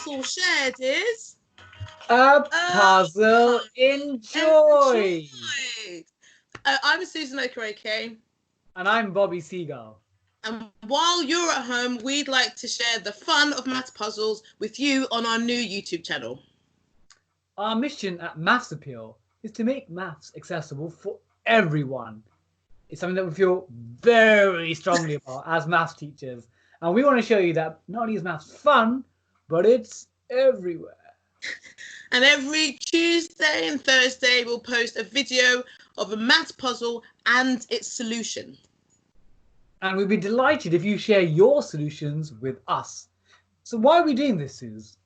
puzzle shared is a puzzle enjoyed. I'm Susan Okereke. And I'm Bobby Seagull. And while you're at home, we'd like to share the fun of maths puzzles with you on our new YouTube channel. Our mission at Maths Appeal is to make maths accessible for everyone. It's something that we feel very strongly about as maths teachers. And we want to show you that not only is maths fun, but it's everywhere. And every Tuesday and Thursday, we'll post a video of a maths puzzle and its solution. And we'd be delighted if you share your solutions with us. So why are we doing this, Suze?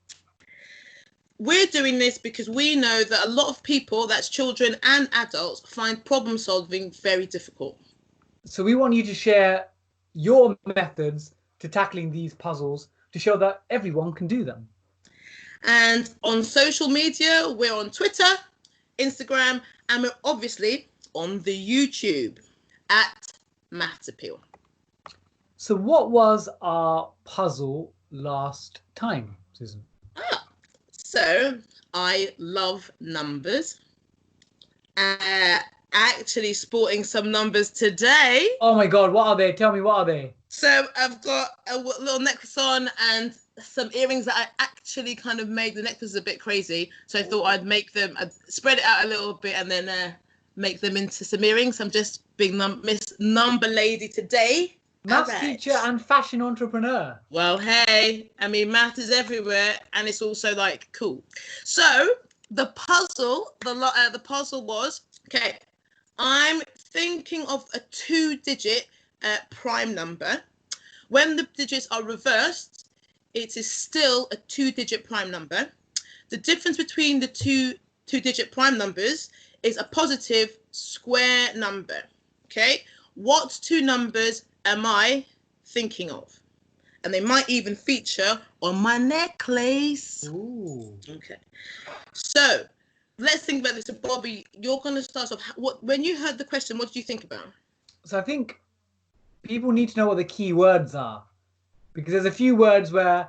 We're doing this because we know that a lot of people, that's children and adults, find problem solving very difficult. So we want you to share your methods to tackling these puzzles to show that everyone can do them. And on social media, we're on Twitter, Instagram, and we're obviously on the YouTube at Maths Appeal. So what was our puzzle last time, Susan? So I love numbers. Actually sporting some numbers today. Oh my God, what are they? Tell me, what are they? So I've got a little necklace on and some earrings that I actually kind of made. The necklace is a bit crazy, so I thought I'd spread it out a little bit and then make them into some earrings. I'm just being Miss Number Lady today. Maths teacher and fashion entrepreneur. Well, hey, I mean, math is everywhere, and it's also like cool. So the puzzle was okay. I'm thinking of a 2-digit prime number. When the digits are reversed, it is still a 2-digit prime number. The difference between the two-digit prime numbers is a positive square number. Okay, what two numbers am I thinking of? And they might even feature on my necklace. Ooh. Okay, so let's think about this. So Bobby, you're going to start off. When you heard the question, what did you think about? So I think people need to know what the key words are, because there's a few words where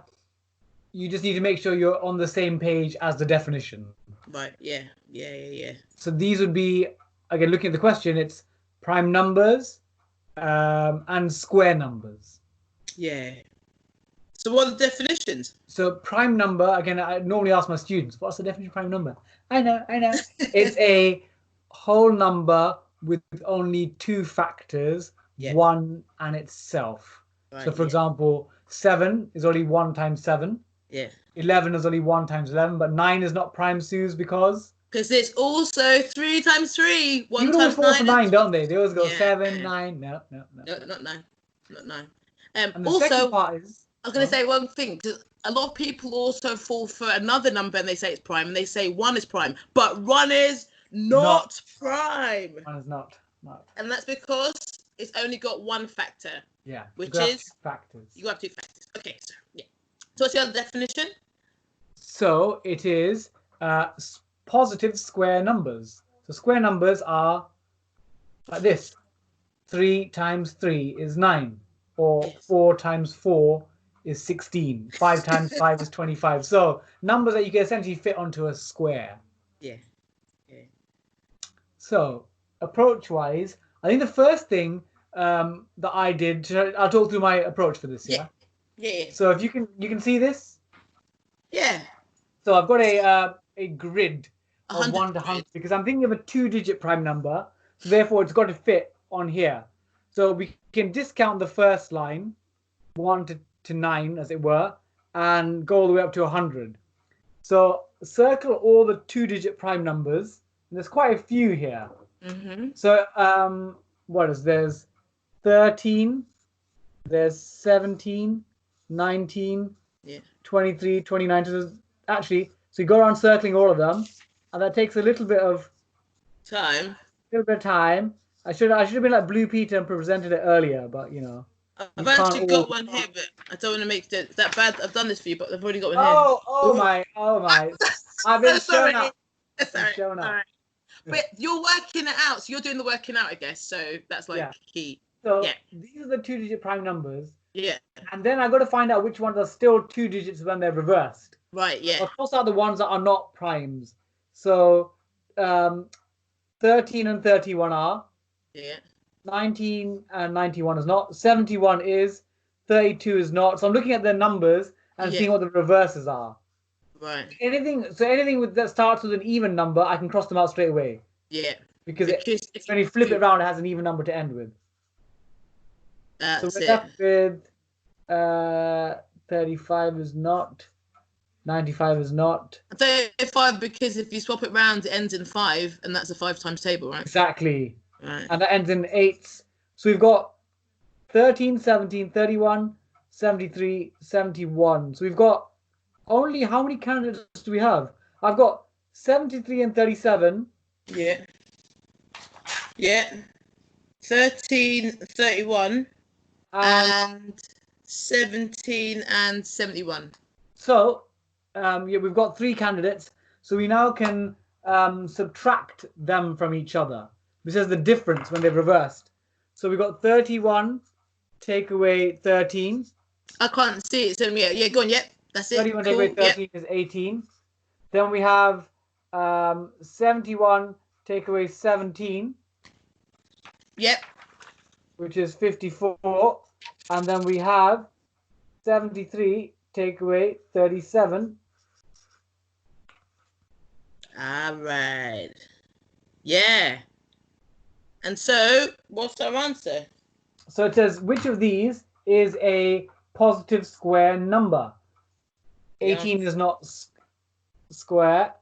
you just need to make sure you're on the same page as the definition. Right, yeah. So these would be, again, looking at the question, it's prime numbers and square numbers. Yeah. So what are the definitions? So prime number, again, I normally ask my students, what's the definition of prime number? I know. It's a whole number with only two factors, one and itself. Right, so for example, 7 is only 1 times 7. Yeah. 11 is only 1 times 11, but 9 is not prime, Suze, because it's also 3 times 3. 1 People times always fall for 9, don't they? They always go 7, 9. No, not 9. Not 9. And the second part is, I was going to say one thing, because a lot of people also fall for another number and they say it's prime, and they say 1 is prime, but 1 is not prime. 1 is not. And that's because it's only got one factor. Yeah. Which is factors. You have 2 factors. Okay, so yeah. So what's the other definition? So it is positive square numbers. So square numbers are like this. 3 times 3 is 9. Or 4 times 4 is 16. 5 times 5 is 25. So numbers that you can essentially fit onto a square. Yeah. So approach-wise, I think the first thing that I did, I'll talk through my approach for this, yeah? Yeah. So if you can see this? Yeah. So I've got a grid of 1 to 100 because I'm thinking of a 2-digit prime number. So therefore, it's got to fit on here. So we can discount the first line, 1 to 9, as it were, and go all the way up to 100. So circle all the 2-digit prime numbers. And there's quite a few here. Mm-hmm. So there's 13, there's 17, 19, 23, 29. So you go around circling all of them, and that takes a little bit of time. I should have been like Blue Peter and presented it earlier, but you know. I've actually got one here, but I don't want to make that bad. I've done this for you, but I've already got one here. Oh my! I've been shown up. Sorry. But you're working it out, so you're doing the working out, I guess. So that's like key. So these are the 2-digit prime numbers. Yeah. And then I got to find out which ones are still 2 digits when they're reversed. Right, yeah. I'll cross out the ones that are not primes. So 13 and 31 are. Yeah. 19 and 91 is not. 71 is. 32 is not. So I'm looking at their numbers and seeing what the reverses are. Right. Anything that starts with an even number, I can cross them out straight away. Yeah. Because when you flip it around, it has an even number to end with. That's so we're left with 35 is not. 95 is not. 35 because if you swap it round, it ends in 5, and that's a 5 times table, right? Exactly. Right. And that ends in 8s. So we've got 13, 17, 31, 73, 71. So we've got only how many candidates do we have? I've got 73 and 37. Yeah. Yeah. 13, 31, and 17 and 71. So, we've got 3 candidates. So we now can subtract them from each other. This is the difference when they've reversed. So we've got 31, take away 13. I can't see it. So yeah, go on. Yep, that's it. 31 take away 13 is 18. Then we have 71 take away 17. Yep. Which is 54. And then we have 73 take away 37. All right. Yeah. And so, what's our answer? So it says, which of these is a positive square number? 18 is not square.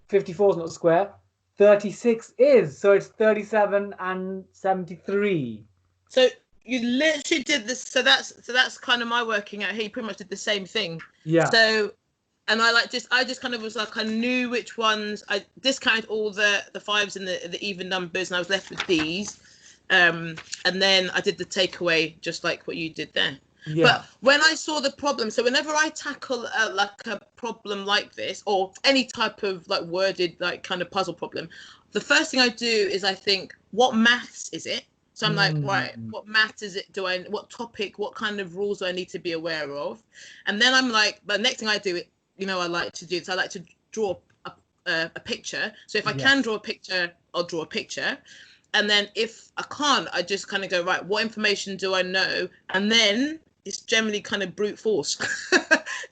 54 is not square. 36 is. So it's 37 and 73. So you literally did this. So that's kind of my working out here. You pretty much did the same thing. Yeah. So, and I just kind of was like, I knew which ones. I discounted all the 5s and the even numbers, and I was left with these. And then I did the takeaway, just like what you did there. Yeah. But when I saw the problem, so whenever I tackle like a problem like this, or any type of like worded like kind of puzzle problem, the first thing I do is I think, what maths is it? So I'm like, right, what maths is it? What topic, what kind of rules do I need to be aware of? And then I'm like, but next thing I do, I like to do this. I like to draw a picture. So if I can draw a picture, I'll draw a picture. And then if I can't, I just kind of go, right, what information do I know? And then it's generally kind of brute force,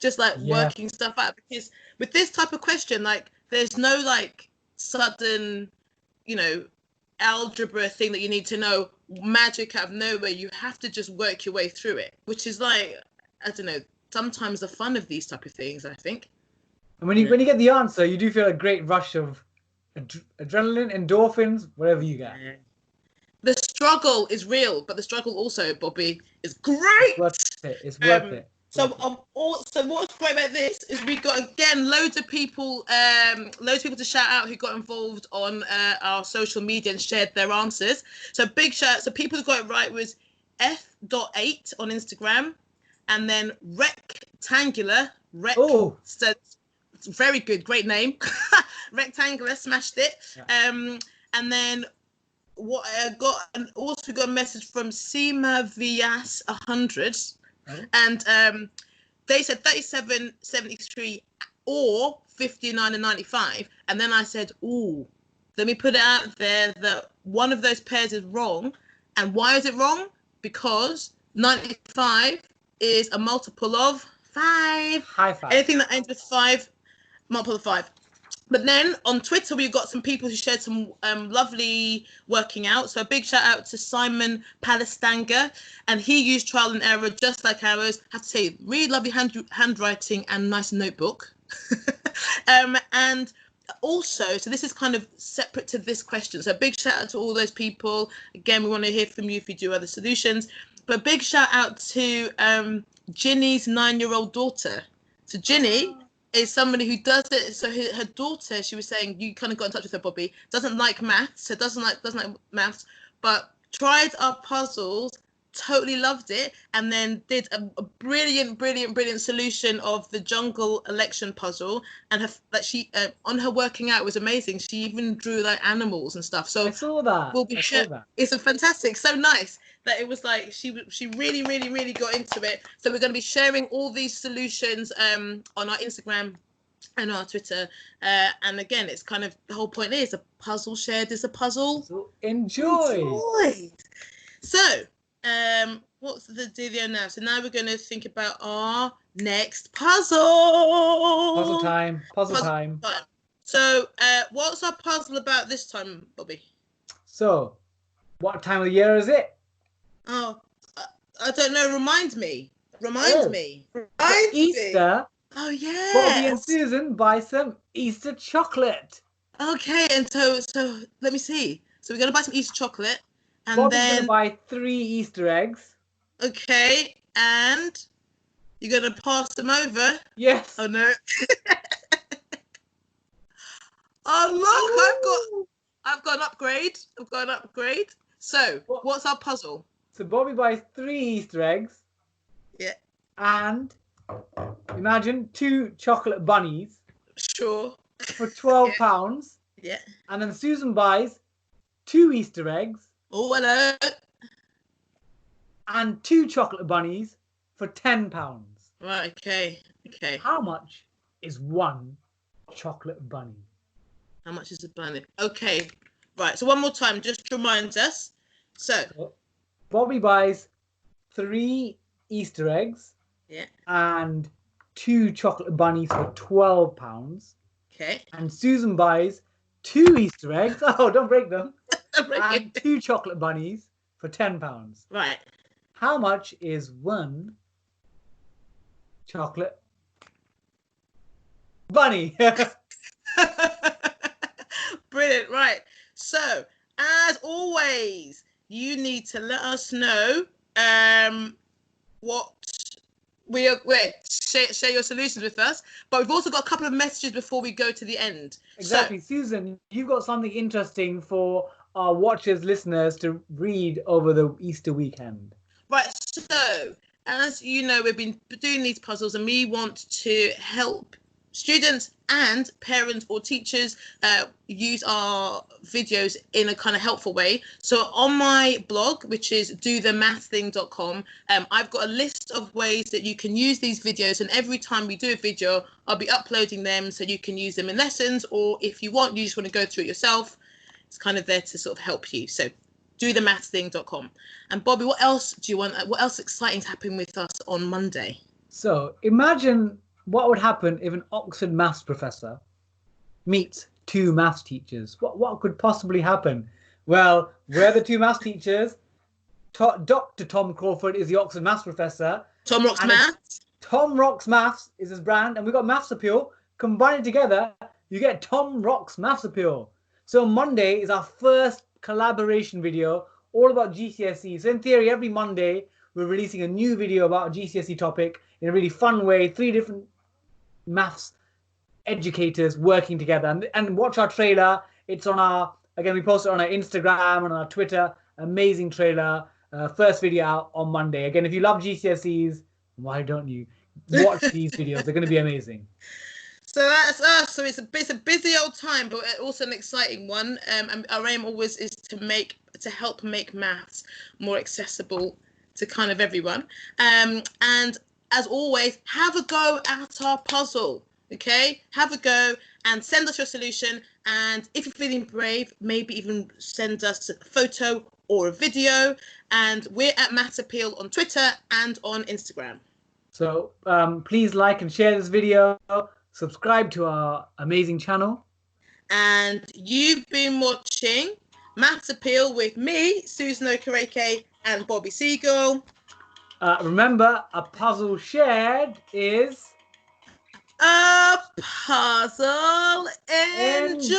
just like working stuff out. Because with this type of question, like there's no like sudden, algebra thing that you need to know, magic out of nowhere. You have to just work your way through it, which is like, I don't know, sometimes the fun of these type of things, I think. And when you get the answer, you do feel a great rush of adrenaline, endorphins, whatever you get. The struggle is real, but the struggle also, Bobby, is great. It's worth it. So what's great about this is we got again loads of people to shout out who got involved on our social media and shared their answers. So big shout out. So people who got it right was F.8 on Instagram, and then Rectangular. So it's very good, great name. Rectangular smashed it. Yeah. And then what I got, and also got a message from Seema Vyas 100. And they said 37, 73 or 59 and 95. And then I said, ooh, let me put it out there that one of those pairs is wrong. And why is it wrong? Because 95 is a multiple of 5. High 5. Anything that ends with 5, multiple of 5. But then on Twitter, we've got some people who shared some lovely working out. So a big shout out to Simon Palestanga. And he used trial and error just like ours. I have to say, really lovely handwriting and nice notebook. And also, so this is kind of separate to this question. So a big shout out to all those people. Again, we want to hear from you if you do other solutions. But big shout out to Ginny's 9-year-old daughter. So Ginny is somebody who does it. So her daughter, she was saying, you kind of got in touch with her, Bobby, doesn't like maths, so doesn't like maths, but tried our puzzles, totally loved it, and then did a brilliant solution of the jungle election puzzle. And she on her working out was amazing. She even drew like animals and stuff. So I saw that. It's a fantastic, so nice that it was like she really got into it. So we're going to be sharing all these solutions on our Instagram and our Twitter. And again, it's kind of the whole point is a puzzle shared is a puzzle. So enjoy. So, what's the dealio now? So now we're going to think about our next puzzle. Puzzle time. Puzzle time. So, what's our puzzle about this time, Bobby? So, what time of the year is it? Oh, I don't know. Remind me. Easter. Oh, yeah. Bobby and Susan buy some Easter chocolate. Okay, and so let me see. So we're going to buy some Easter chocolate. And Bobby's then... going to buy 3 Easter eggs. Okay, and you're going to pass them over? Yes. Oh, no. Oh, look, I've got an upgrade. So, what's our puzzle? So Bobby buys 3 Easter eggs. Yeah. And imagine 2 chocolate bunnies. Sure. For £12. Yeah. And then Susan buys 2 Easter eggs. Oh, hello. And 2 chocolate bunnies for £10. Right, okay. How much is 1 chocolate bunny? How much is a bunny? Okay. Right, so one more time, just remind us. So Bobby buys 3 Easter eggs. Yeah. And 2 chocolate bunnies for £12. Okay. And Susan buys 2 Easter eggs. Oh, don't break them. And 2 chocolate bunnies for £10. Right. How much is 1 chocolate bunny? Brilliant. Right. So, as always, you need to let us know what share your solutions with us. But we've also got a couple of messages before we go to the end. Exactly. So, Susan, you've got something interesting for our watchers, listeners to read over the Easter weekend. Right. So, as you know, we've been doing these puzzles and we want to help students and parents or teachers use our videos in a kind of helpful way. So on my blog, which is dothemaththing.com, I've got a list of ways that you can use these videos, and every time we do a video, I'll be uploading them so you can use them in lessons, or if you want, you just want to go through it yourself. It's kind of there to sort of help you. So dothemaththing.com. And Bobby, what else do you want? What else exciting is happening with us on Monday? So imagine what would happen if an Oxford maths professor meets 2 maths teachers? What could possibly happen? Well, we're the 2 maths teachers. Dr. Tom Crawford is the Oxford maths professor. Tom Rocks Maths. Tom Rocks Maths is his brand, and we've got Maths Appeal. Combine it together, you get Tom Rocks Maths Appeal. So Monday is our first collaboration video all about GCSE. So in theory, every Monday, we're releasing a new video about a GCSE topic in a really fun way. 3 different maths educators working together, and watch our trailer. It's on our, again, we post it on our Instagram and on our Twitter. Amazing trailer. First video out on Monday. Again, if you love GCSEs, why don't you watch these videos? They're going to be amazing. So that's us. So it's a busy old time, but also an exciting one. And our aim always is to help make maths more accessible to kind of everyone. And as always, have a go at our puzzle. Okay, have a go and send us your solution. And if you're feeling brave, maybe even send us a photo or a video. And we're at Maths Appeal on Twitter and on Instagram. So please like and share this video. Subscribe to our amazing channel. And you've been watching Maths Appeal with me, Susan Okereke, and Bobby Siegel. Remember, a puzzle shared is a puzzle enjoyed.